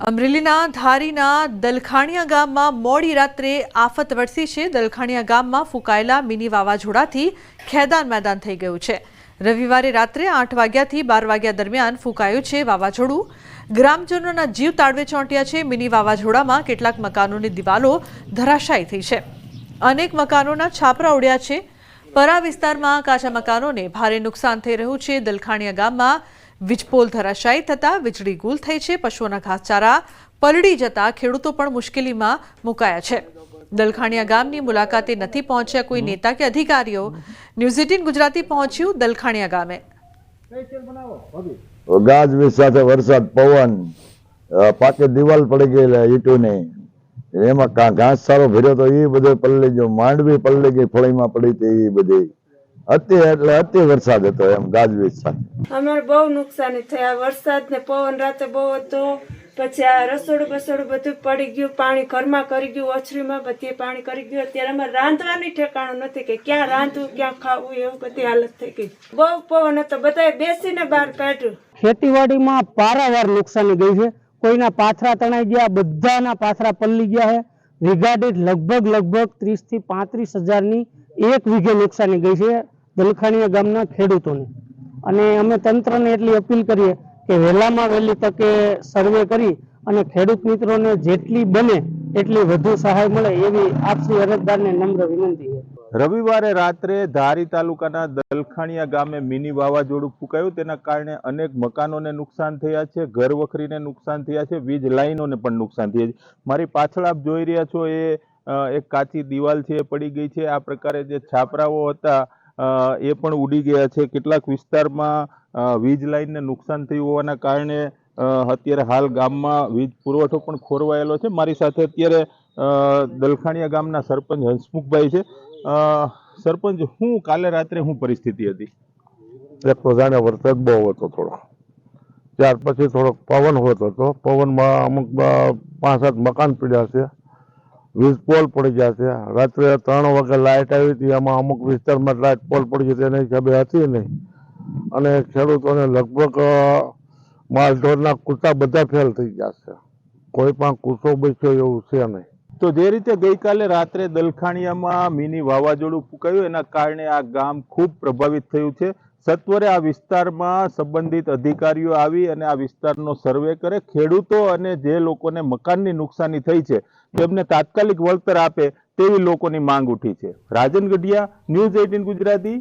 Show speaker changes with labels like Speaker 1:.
Speaker 1: અમરેલીના ધારીના દલખાણીયા ગામમાં મોડી રાત્રે આફત વરસી છે। દલખાણીયા ગામમાં ફૂંકાયેલા મિની વાવાઝોડાથી ખેદાન મેદાન થઈ ગયું છે। રવિવારે રાત્રે 8 વાગ્યાથી 12 વાગ્યા દરમિયાન ફૂંકાયું છે વાવાઝોડું। ગ્રામજનોના જીવ તાળવે ચોંટ્યા છે। મિની વાવાઝોડામાં કેટલાક મકાનોની દિવાલો ધરાશાયી થઈ છે। અનેક મકાનોના છાપરા ઉડ્યા છે। પરા વિસ્તારમાં કાચા મકાનોને ભારે નુકસાન થઈ રહ્યું છે। દલખાણીયા ગામમાં વીજપોલ ધરાશાયી થતા વીજળી ગુલ થઈ છે। પશુઓના ઘાસચારા પલળી જતા ખેડૂતો પણ મુશ્કેલીમાં મુકાયા છે। દલખાણીયા ગામની મુલાકાતે નથી પહોંચ્યા કોઈ નેતા કે અધિકારીઓ। ન્યૂઝ 18 ગુજરાતી પહોંચ્યું દલખાણીયા ગામે।
Speaker 2: ગાજવીજ સાથે વરસાદ પવન પાકે દિવાલ પડી ગયેલા ઈંટોની એમાં ઘાસચારો ભર્યો તો એ બધો પલળી ગયો। માંડવી પલળી ગઈ ફળીમાં પડી હતી એ બધી અતિ વરસાદ હતો એમ ગાજવીજ સાથે।
Speaker 3: અમારે બહુ નુકસાની થયા। વરસાદ ને પવન રાતે બહુ હતો। પછી આ રસોડું બસોડું બધું પડી ગયું। પાણી ઘરમાં કરી ગયું। ઓછરીમાં બધી પાણી કરી ગયું। અત્યારે અમારે રાંધવાની ઠેકાણું નથી કે ક્યાં રાંધવું ક્યાં ખાવું એવું બધી હાલત થઈ ગઈ। બહુ પવન હતો। બધાએ બેસીને બહાર કાઢ્યું।
Speaker 4: ખેતીવાડીમાં પારાવાર નુકસાની ગઈ છે। કોઈના પાથરા તણાઈ ગયા, બધાના પાથરા પલળી ગયા છે। વીઘા દીઠ લગભગ 30 થી 35 હજારની એક વીઘે નુકસાની ગઈ છે દલખાણીયા ગામના ખેડૂતોને। અને અમે તંત્રને એટલી અપીલ કરીએ કે વહેલામાં વહેલી તકે સર્વે કરી અને ખેડૂત મિત્રોને જેટલી બને એટલી વધુ સહાય મળે એવી આપસી અરજદારને નમ્ર વિનંતી છે।
Speaker 5: રવિવારે રાત્રે ધારી તાલુકાના દલખાણીયા ગામે મિની વાવાઝોડું ફૂંકાયું। તેના કારણે અનેક મકાનોને નુકસાન થયા છે, ઘર વખરીને નુકસાન થયા છે, વીજ લાઈનોને પણ નુકસાન થયા છે। મારી પાછળ આપ જોઈ રહ્યા છો એ એક કાચી દિવાલ છે એ પડી ગઈ છે। આ પ્રકારે જે છાપરાઓ હતા એ પણ ઉડી ગયા છે। કેટલાક વિસ્તારમાં વીજ લાઈનને નુકસાન થયું હોવાના કારણે અત્યારે હાલ ગામમાં વીજ પુરવઠો પણ ખોરવાયેલો છે। મારી સાથે અત્યારે દલખાણીયા ગામના સરપંચ હંસમુખભાઈ છે। સરપંચ, હું કાલે રાત્રે શું પરિસ્થિતિ હતી?
Speaker 2: એક તો જાણે વરસાદ બહુ હતો થોડો, ત્યાર પછી થોડોક પવન હોતો હતો। પવનમાં અમુક 5-7 મકાન પડ્યા છે, વીજ પોલ પડી ગયા છે। રાત્રે 3 વાગે લાઇટ આવી હતી, એમાં અમુક વિસ્તારમાં લાઇટ પોલ પડી ગઈ તેના હિસાબે હતી નહીં। અને ખેડૂતોને લગભગ માલઢોરના કૂટા બધા ફેલ થઈ ગયા છે, કોઈ પણ કૂસો બેસ્યો એવું છે નહીં।
Speaker 5: તો જે રીતે ગઈકાલે રાત્રે દલખાણીયામાં મિની વાવાઝોડું ફૂંકાયું એના કારણે આ ગામ ખૂબ પ્રભાવિત થયું છે। સત્વરે આ વિસ્તારમાં સંબંધિત અધિકારીઓ આવી અને આ વિસ્તારનો સર્વે કરે, ખેડૂતો અને જે લોકોને મકાનની નુકસાની થઈ છે તેમને તાત્કાલિક વળતર આપે તેવી લોકોની માંગ ઉઠી છે। રાજન ગઢિયા, ન્યૂઝ 18 ગુજરાતી।